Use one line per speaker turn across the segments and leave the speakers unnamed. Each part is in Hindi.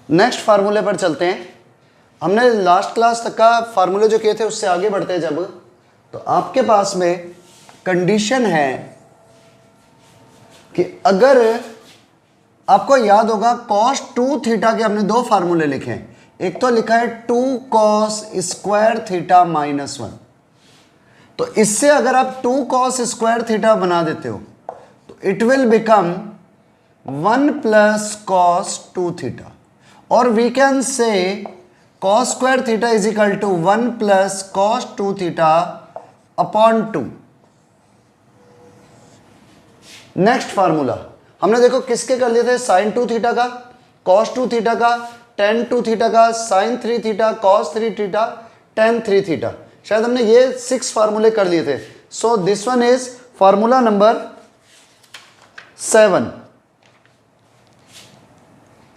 नेक्स्ट फार्मूले पर चलते हैं। हमने लास्ट क्लास तक का फार्मूले जो किए थे उससे आगे बढ़ते हैं जब, तो आपके पास में कंडीशन है कि अगर आपको याद होगा cos 2 थीटा के हमने दो फार्मूले लिखे हैं। एक तो लिखा है 2 cos स्क्वायर थीटा माइनस 1। तो इससे अगर आप 2 cos स्क्वायर थीटा बना देते हो तो it will become 1 plus cos 2 theta, और we can say cos square theta is equal to 1 plus cos 2 theta upon 2। Next formula हमने देखो किसके कर लिए थे, sin 2 थीटा का, cos 2 थीटा का, tan 2 थीटा का, sin 3 theta, cos 3 theta, tan 3 theta. शायद हमने ये 6 फार्मूले कर लिए थे। So this one is formula number 7,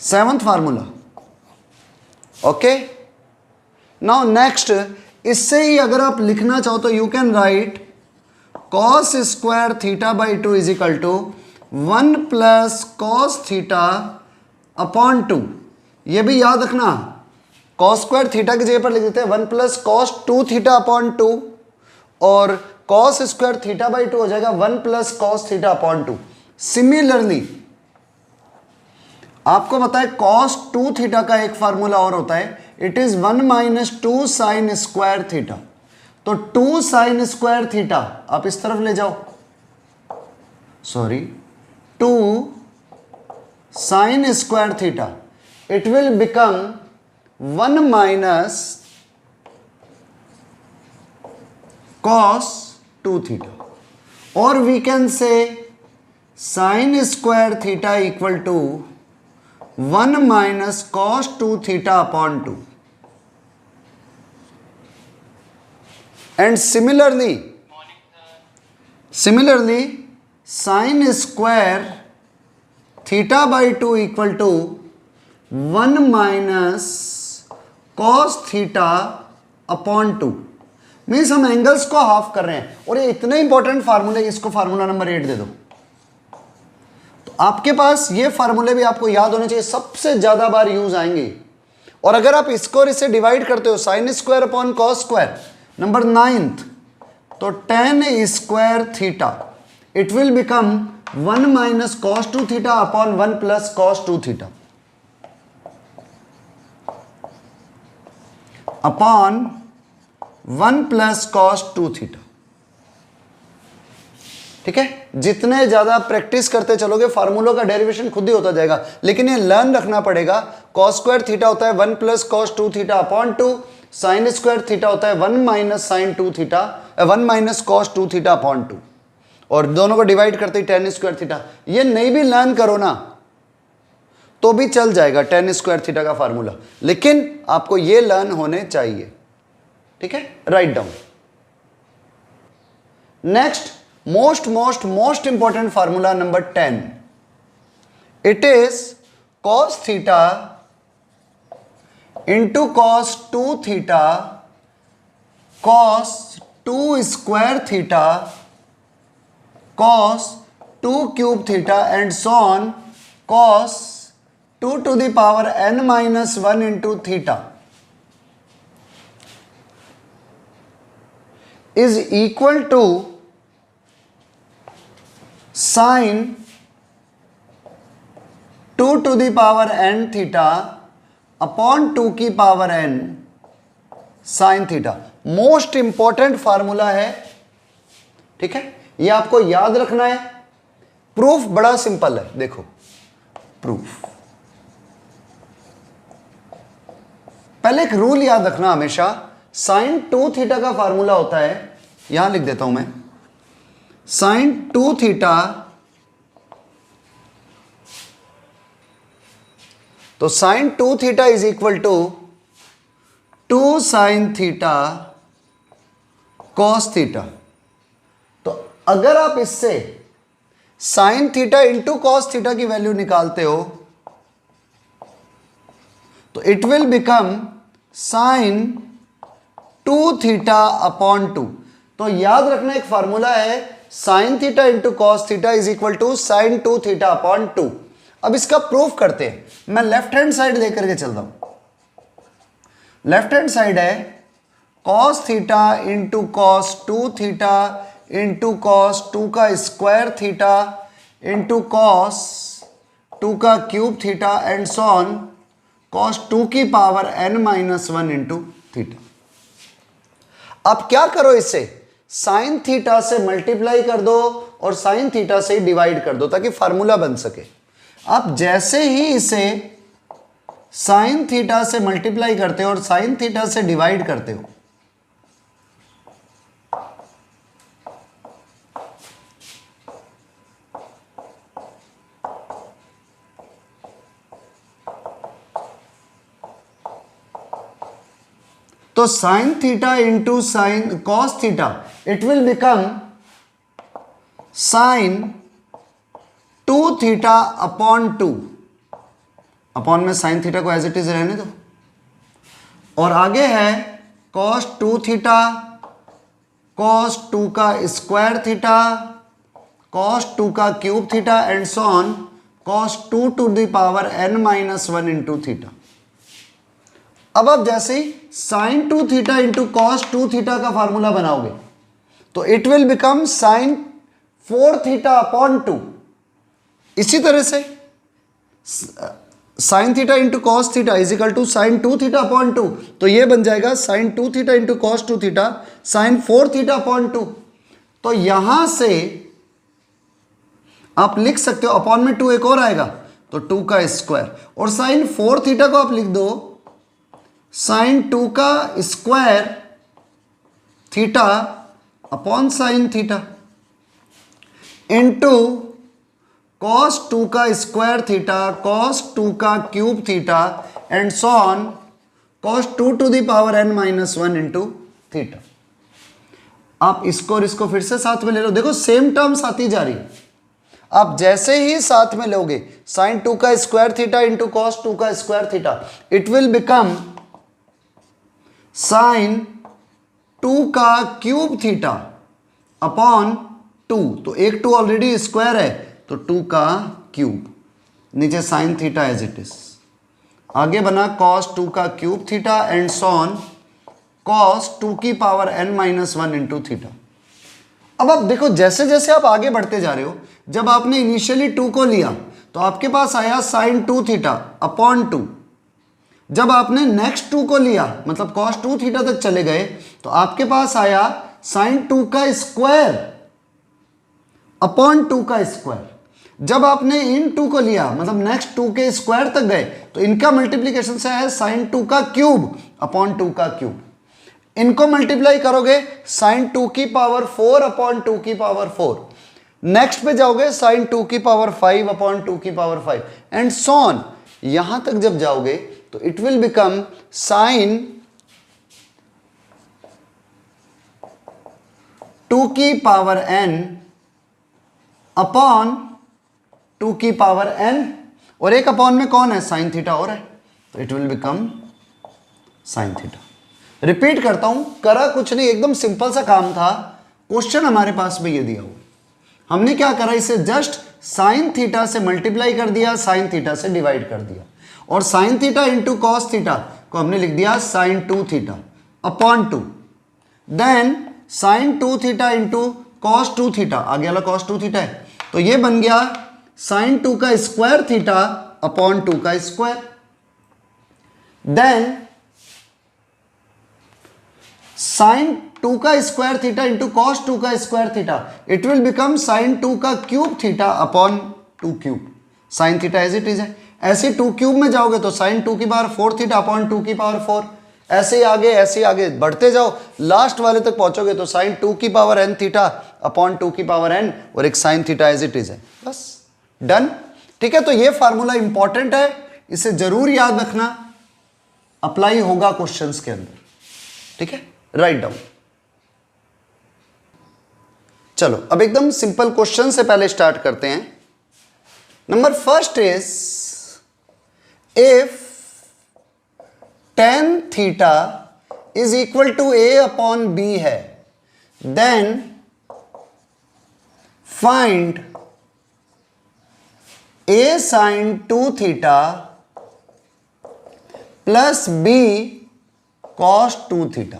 7th formula. Okay, now next, इससे ही अगर आप लिखना चाहो तो you can write cos square theta by 2 is equal to 1 plus cos theta upon 2। ये भी याद रखना, cos स्क्वायर थीटा की जगह पर लिख देते हैं 1 प्लस cos 2 थीटा अपॉन 2, और cos स्क्वायर थीटा बाई 2 हो जाएगा 1 plus cos theta upon 2। Similarly आपको पता है cos 2 थीटा का एक फार्मूला और होता है, it is 1 minus 2 sine square theta. तो 2 साइन स्क्वायर थीटा आप इस तरफ ले जाओ, sorry 2 sine square theta, it will become 1 minus cos 2 theta, और we can say sine square theta equal to 1 minus cos 2 theta upon 2। And similarly sine square theta by 2 equal to 1 minus cos theta upon 2। Means हम एंगल्स को हाफ कर रहे हैं, और ये इतने इंपॉर्टेंट फार्मूले, इसको फार्मूला नंबर 8 दे दो। तो आपके पास ये फार्मूले भी आपको याद होने चाहिए, सबसे ज्यादा बार यूज आएंगे। और अगर आप इसको और इसे डिवाइड करते हो, sine square upon cos square, number 9th, तो tan square theta it will become 1 minus cos 2 theta upon 1 plus cos 2 theta upon 1 plus cos 2 theta. ठीक है, जितने ज्यादा प्रैक्टिस करते चलोगे फार्मूलों का डेरिवेशन खुद ही होता जाएगा, लेकिन ये लर्न रखना पड़ेगा। cos स्क्वायर थीटा होता है 1 plus cos 2 theta upon 2, sine square theta होता है 1 minus sine 2 theta, 1 minus cos 2 theta upon 2, और दोनों को डिवाइड करते ही tan स्क्वायर थीटा। ये नहीं भी लर्न करो ना तो भी चल जाएगा tan स्क्वायर थीटा का फार्मूला, लेकिन आपको ये लर्न होने चाहिए। ठीक है, right down. Next most important formula number 10, it is cos theta into cos 2 theta cos 2 square theta cos 2 cube theta and so on cos 2 to the power n minus 1 into theta is equal to sine 2 to the power n theta upon 2 की power n sine theta. Most important formula है। ठीक है, ये आपको याद रखना है। प्रूफ बड़ा सिंपल है, देखो प्रूफ। पहले एक रूल याद रखना हमेशा, साइन 2 थीटा का फार्मूला होता है, यहां लिख देता हूं मैं, साइन 2 थीटा, तो sine 2 theta is equal to 2 sine theta cos theta. तो अगर आप इससे sine theta into cos theta की वैल्यू निकालते हो तो it will become sine 2 theta upon 2। तो याद रखना एक फार्मूला है, sine theta into cos theta is equal to sine 2 theta upon 2। अब इसका प्रूफ करते हैं। मैं लेफ्ट हैंड साइड लेकर के चलता हूं। लेफ्ट हैंड साइड है cos theta into cos 2 theta into cos 2 का स्क्वायर थीटा इंटू कॉस 2 का cube theta and so on cos 2 की power n minus 1 into theta. अब क्या करो, इसे साइन थीटा से मल्टीप्लाई कर दो और साइन थीटा से डिवाइड कर दो ताकि फार्मूला बन सके। आप जैसे ही इसे साइन थीटा से मल्टीप्लाई करते हो और साइन थीटा से डिवाइड करते हो, तो sign theta into sine cos theta it will become sine 2 theta upon 2। Upon में साइन थीटा को एज इट इज रहने दो, और आगे है कॉस 2 थीटा कॉस 2 का स्क्वायर थीटा कॉस 2 का cube theta and so on cos 2 to the power n minus 1 into theta. अब आप जैसे ही sine 2 theta into cos 2 theta का फार्मूला बनाओगे तो it will become sine 4 theta upon 2। इसी तरह से sine theta into cos theta is equal to sine 2 theta upon 2, तो ये बन जाएगा sine 2 theta into cos 2 theta sign 4 theta upon 2। तो यहां से आप लिख सकते हो, अपॉन में 2 एक और आएगा तो 2 का स्क्वायर, और साइन 4 थीटा को आप लिख दो साइन 2 का square theta upon sine theta into cos 2 का स्क्वायर थीटा कॉस 2 का cube theta and so on cos 2 to the power n minus 1 into theta. आप इसको और इसको फिर से साथ में ले लो, देखो सेम टर्म्स आती जा रही है। आप जैसे ही साथ में लोगे साइन 2 का स्क्वायर थीटा इंटू कॉस 2 का square theta it will become sine 2 का क्यूब थीटा अपॉन 2, तो एक 2 ऑलरेडी स्क्वायर है तो 2 का क्यूब, नीचे sine theta as it is, आगे बना कॉस 2 का cube theta and so on cos 2 की power n minus 1 into theta. अब आप देखो जैसे जैसे आप आगे बढ़ते जा रहे हो, जब आपने इनिशियली 2 को लिया तो आपके पास आया साइन 2 थीटा अपॉन 2। जब आपने नेक्स्ट 2 को लिया मतलब कॉस 2 थीटा तक चले गए तो आपके पास आया साइन 2 का स्क्वायर अपॉन 2 का स्क्वायर। जब आपने इन 2 को लिया मतलब नेक्स्ट 2 के स्क्वायर तक गए तो इनका मल्टीप्लीकेशन से है साइन 2 का क्यूब अपॉन 2 का क्यूब। इनको मल्टीप्लाई करोगे साइन 2 की पावर 4 अपॉन 2 की पावर 4। नेक्स्ट पे जाओगे साइन 2 की पावर 5 अपॉन 2 की पावर 5 एंड सो ऑन। यहां तक जब जाओगे तो इट विल बिकम साइन 2 की पावर n अपॉन 2 की पावर n, और एक अपॉन में कौन है, साइन थीटा और है, तो it will become sine theta. Repeat करता हूं, करा कुछ नहीं, एकदम सिंपल सा काम था। क्वेश्चन हमारे पास में ये दिया हुआ, हमने क्या करा, इसे जस्ट साइन थीटा से मल्टीप्लाई कर दिया, साइन थीटा से डिवाइड कर दिया, और sine theta into cos theta को हमने लिख दिया sine 2 theta upon 2। Then sine 2 theta into cos 2 theta, आगे वाला कॉस 2 थीटा है तो ये बन गया साइन 2 का स्क्वायर थीटा अपॉन 2 का स्क्वायर। देन साइन 2 का स्क्वायर थीटा इंटू कॉस 2 का square theta, it will become sine 2 का cube theta upon 2 cube. Sine theta as it is है, ऐसे 2 क्यूब में जाओगे तो साइन 2 की पावर 4 थीटा अपॉन 2 की पावर 4। ऐसे आगे बढ़ते जाओ, लास्ट वाले तक पहुंचोगे तो साइन 2 की पावर n थीटा अपॉन 2 की पावर n और एक sine theta as it is है, बस डन। ठीक है, तो ये फार्मूला इंपॉर्टेंट है, इसे जरूर याद रखना, अप्लाई होगा क्वेश्चंस के अंदर। ठीक है, राइट डाउन। चलो अब एकदम सिंपल क्वेश्चन से पहले स्टार्ट करते हैं। Number first is if tan theta is equal to a upon b है, then find a sine 2 theta plus b cos 2 theta.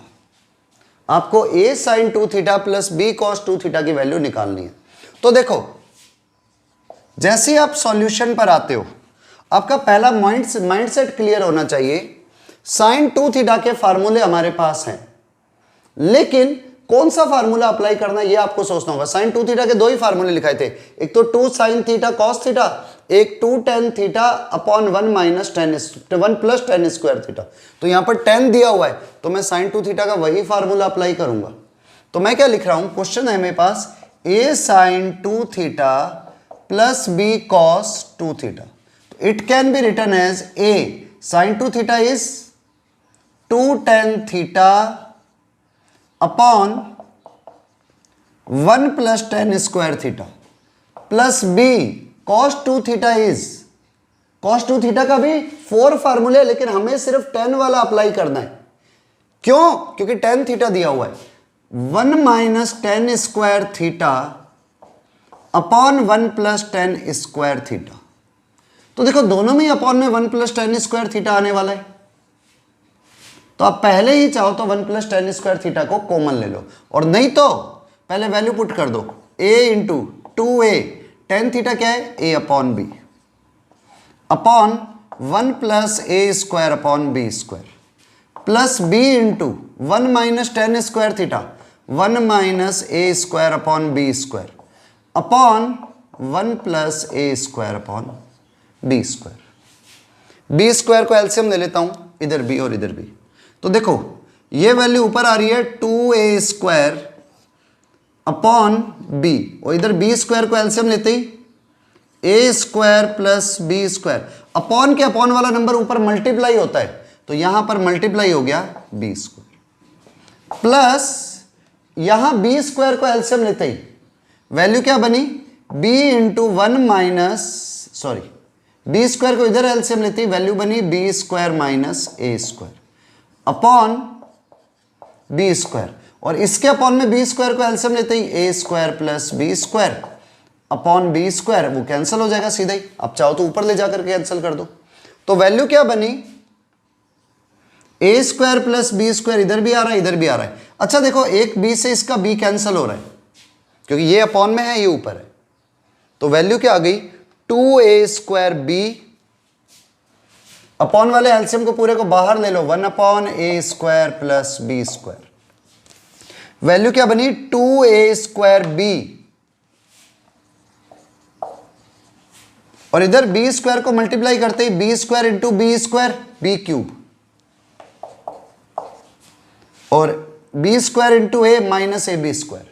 आपको a sine 2 theta plus b cos 2 theta की वैल्यू निकालनी है। तो देखो, जैसे ही आप सॉल्यूशन पर आते हो, आपका पहला माइंडसेट क्लियर होना चाहिए। साइन 2 थीटा के फार्मूले हमारे पास हैं, लेकिन कौन सा फार्मूला अप्लाई करना है ये आपको सोचना होगा। साइन 2 थीटा के दो ही फार्मूले लिखाए थे, एक तो 2 साइन थीटा कॉस थीटा, एक 2 tan theta upon 1 plus tan square theta. तो यहां पर 10 दिया हुआ है, तो मैं साइन 2 थीटा का वही फार्मूला अप्लाई करूंगा। तो मैं क्या लिख रहा हूं, क्वेश्चन है मेरे पास a sine 2 theta plus b cos 2 theta. It can be written as a sine 2 theta is 2 tan theta upon 1 plus tan square theta plus b cos 2 theta is, cos 2 theta का भी 4 फार्मूले, लेकिन हमें सिर्फ 10 वाला अप्लाई करना है। क्यों? क्योंकि 10 थीटा दिया हुआ है। 1 minus tan square theta upon 1 plus tan square theta. तो देखो, दोनों में अपॉन में 1 प्लस टेन स्क्वायर थीटा आने वाला है, तो आप पहले ही चाहो तो 1 प्लस टेन स्क्वायर थीटा को कॉमन ले लो, और नहीं तो पहले वैल्यू पुट कर दो, a into 2a, tan theta क्या है, a upon B, upon 1 plus A square upon B square plus b into 1 minus tan square theta, 1 minus A square upon B square upon 1 plus A square upon B square. B square को एलसीएम ले लेता हूं, इधर b और इधर b। तो देखो, ये वैल्यू ऊपर आ रही है 2a स्क्वायर अपॉन b, और इधर b स्क्वायर को एलसीएम लेते ही a square plus b square, upon के अपॉन वाला नंबर ऊपर मल्टीप्लाई होता है, तो यहां पर मल्टीप्लाई हो गया b स्क्वायर, प्लस यहां b स्क्वायर को एलसीएम लेते ही वैल्यू क्या बनी, b into 1 minus, sorry, b square को इधर एलसीएम लेते ही वैल्यू बनी b square minus a square upon B square, और इसके अपॉन में बी स्क्वायर को एलसीएम लेते ही ए square plus B square upon B square, वो कैंसिल हो जाएगा सीधा ही। आप चाहो तो ऊपर ले जाकर के कैंसिल कर दो। तो वैल्यू क्या बनी, ए स्क्वायर प्लस बी स्क्वायर, इधर भी आ रहा है इधर भी आ रहा है। अच्छा देखो, एक बी से इसका बी कैंसिल हो रहा है, क्योंकि ये अपॉन में है ये ऊपर है, तो वैल्यू क्या आ गई, 2a स्क्वायर बी, अपॉन वाले एलसीएम को पूरे को बाहर ले लो, 1 upon a square plus B square, value क्या बनी, 2a स्क्वायर बी, और इधर बी स्क्वायर को मल्टीप्लाई करते ही b square into b square, b cube, और b square into a minus a b square.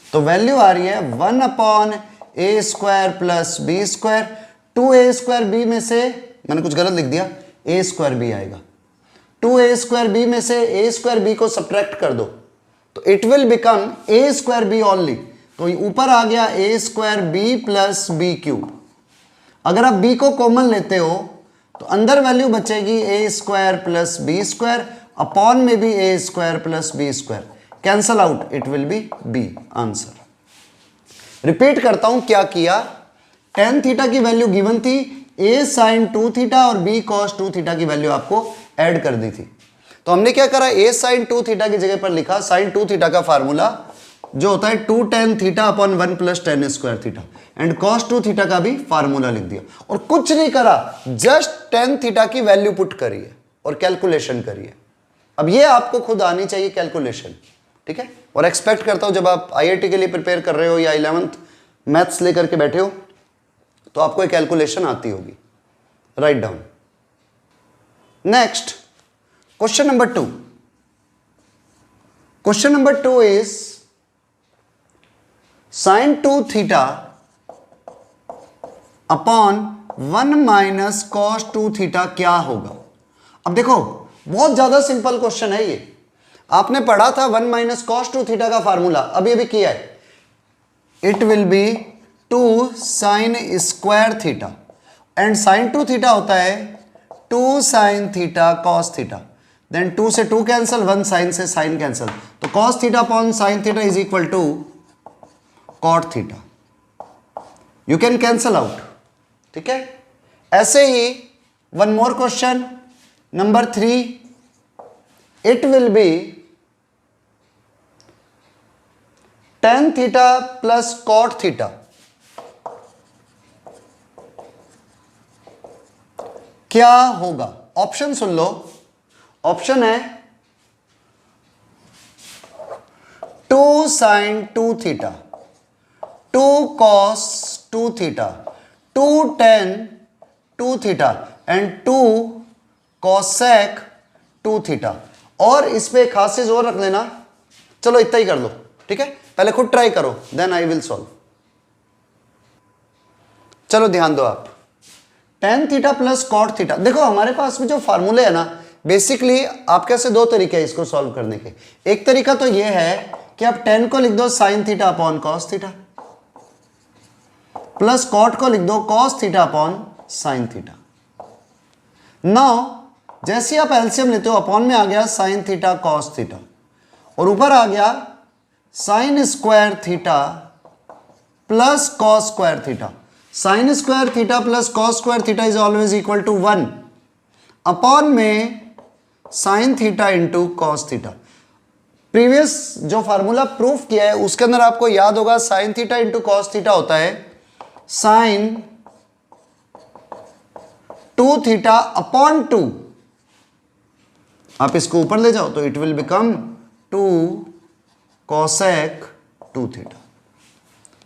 तो वैल्यू आ रही है 1 upon a square plus B square, 2a square b में से, मैंने कुछ गलत लिख दिया, a स्क्वायर बी आएगा, 2a स्क्वायर बी में से a स्क्वायर बी को सब्ट्रैक्ट कर दो, तो it will become a square B only. तो ऊपर आ गया a square B plus B cube. अगर आप b को कॉमन लेते हो तो अंदर वैल्यू बचेगी a square plus B square, upon में भी a square plus B square, cancel out, it will be b answer. Repeat करता हूं क्या किया, टेन थीटा की वैल्यू गिवन थी, a साइन 2 थीटा और b कॉस 2 थीटा की वैल्यू आपको ऐड कर दी थी। तो हमने क्या करा, a साइन 2 थीटा की जगह पर लिखा साइन 2 थीटा का फार्मूला जो होता है 2 tan theta upon 1 plus tan square theta, and cos 2 theta का भी फार्मूला लिख दिया, और कुछ नहीं करा, जस्ट टेन थीटा की वैल्यू पुट करिए और कैलकुलेशन करिए। अब ये आपको खुद आनी चाहिए कैलकुलेशन, ठीक है। और एक्सपेक्ट करता हूं जब आप IIT के लिए प्रिपेयर कर रहे हो या 11th मैथ्स लेकर के बैठे हो तो आपको एक कैलकुलेशन आती होगी। Right down. Next, question number 2। Question number 2 is sine 2 theta upon 1 minus cos 2 theta क्या होगा। अब देखो, बहुत ज्यादा सिंपल क्वेश्चन है ये। आपने पढ़ा था 1 माइनस कॉस 2 थीटा का फार्मूला, अभी अभी किया है। It will be 2 sine square theta, and sine 2 theta होता है 2 sine theta cos theta, then 2 से 2 कैंसिल, 1 साइन से साइन कैंसिल, तो cos theta upon sine theta is equal to cot theta. You can cancel out, ठीक है। ऐसे ही one more question number 3, it will be tan theta plus cot theta, क्या होगा? ऑप्शन सुन लो। ऑप्शन है 2 sin 2 theta, 2 cos 2 theta, 2 tan 2 theta and 2 cosec 2 theta. और इस पे एक खास चीज और रख लेना, चलो इतना ही कर लो, ठीक है। पहले खुद ट्राई करो, देन आई विल सॉल्व। चलो ध्यान दो आप, tan theta plus cot theta. देखो हमारे पास में जो फार्मूले है ना, बेसिकली आपके से दो तरीके हैं इसको सॉल्व करने के। एक तरीका तो ये है कि आप tan को लिख दो sin theta upon cos theta, plus cot को लिख दो cos theta upon sin theta. Now जैसे आप एलसीएम लेते हो, अपॉन में आ गया sin थीटा cos थीटा और ऊपर आ गया sin square theta plus cos square theta. sin square theta plus cos square theta is always equal to 1 upon में sin theta into cos theta. Previous जो फार्मूला प्रूफ किया है उसके अंदर आपको याद होगा sin theta into cos theta होता है sin 2 थीटा अपॉन 2। आप इसको ऊपर ले जाओ तो it will become 2 cosec 2 theta.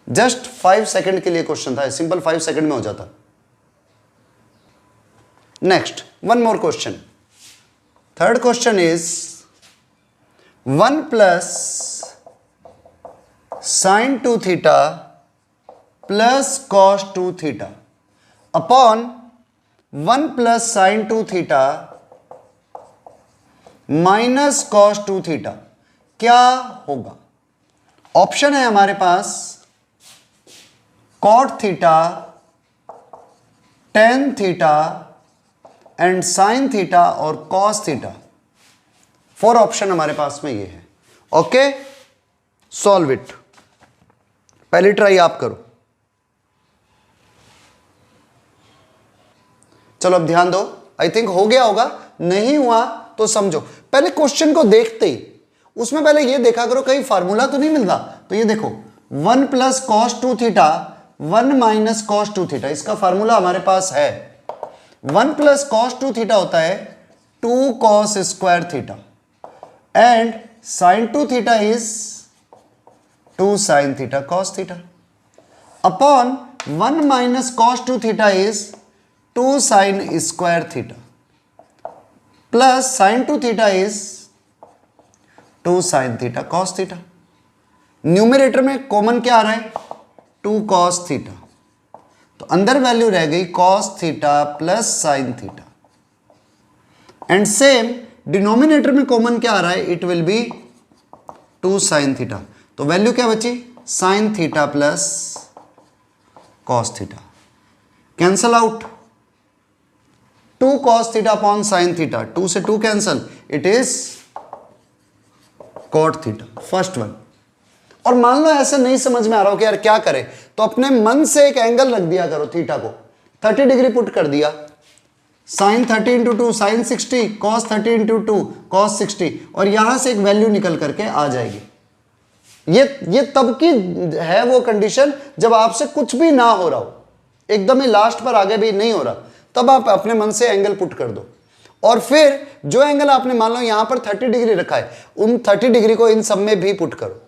Just 5 second के लिए क्वेश्चन था, सिंपल 5 सेकंड में हो जाता। Next one more question, third question is 1 plus sin 2 theta plus cos 2 theta upon 1 plus sin 2 theta minus cos 2 theta, क्या होगा? ऑप्शन है हमारे पास cot theta, tan theta and sin theta और cos थीटा। 4 ऑप्शन हमारे पास में ये है। Okay, solve it. पहली ट्राई आप करो। चलो अब ध्यान दो, आई थिंक हो गया होगा, नहीं हुआ तो समझो। पहले क्वेश्चन को देखते ही उसमें पहले ये देखा करो कहीं फार्मूला तो नहीं मिल रहा। तो ये देखो 1 plus cos 2 theta 1 minus cos 2 theta, इसका फार्मूला हमारे पास है। 1 प्लस cos 2 थीटा होता है 2 cos square theta and sin 2 theta is 2 sin theta cos theta upon 1 minus cos 2 theta is 2 sin square theta plus sin 2 theta is 2 sin theta cos theta. Numerator में कॉमन क्या आ रहा है? 2 cos थीटा, तो अंदर वैल्यू रह गई cos theta plus sin theta and same denominator में कॉमन क्या आ रहा है? It will be 2 sin theta, तो वैल्यू क्या बची? sin theta plus cos theta. Cancel out, 2 cos theta upon sin theta, 2 से 2 cancel, it is cot theta, first one. और मान लो ऐसे नहीं समझ में आ रहा हो कि यार क्या करें, तो अपने मन से एक एंगल रख दिया करो, थीटा को 30 डिग्री पुट कर दिया, sin 30 into 2 sin 60, cos 30 into 2 cos 60, और यहां से एक वैल्यू निकल करके आ जाएगी। ये तब की है वो कंडीशन जब आपसे कुछ भी ना हो रहा हो, एकदम ही लास्ट पर आगे भी नहीं हो रहा, तब आप अपने मन से एंगल पुट कर दो। और फिर जो एंगल आपने मान लो यहां पर 30 डिग्री रखा है, उन 30 डिग्री को इन सब में भी पुट करो।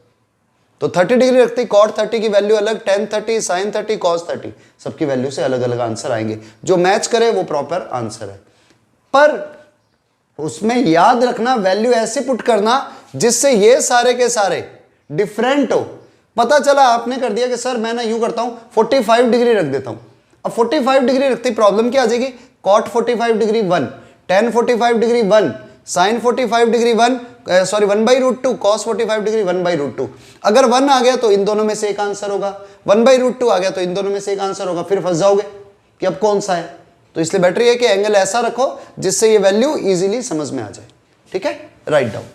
तो 30 डिग्री रखती cot 30 की वैल्यू अलग, tan 30, sin 30, cos 30, सबकी वैल्यू से अलग अलग आंसर आएंगे। जो मैच करे वो प्रॉपर आंसर है। पर उसमें याद रखना वैल्यू ऐसे पुट करना जिससे ये सारे के सारे डिफरेंट हो। पता चला आपने कर दिया कि सर मैं ना यूं करता हूं 45 डिग्री रख देता हूं। अब 45 डिग्री रखती प्रॉब्लम क्या आ जाएगी? cot 45 degree 1, tan 45 degree 1, sin 45 degree 1 1/√2, cos 45 degree 1/√2। अगर 1 आ गया तो इन दोनों में से एक आंसर होगा, 1/√2 आ गया तो इन दोनों में से एक आंसर होगा, फिर फंस जाओगे कि अब कौन सा है। तो इसलिए बेटर है कि एंगल ऐसा रखो जिससे ये वैल्यू इजीली समझ में आ जाए। ठीक है, राइट डाउन।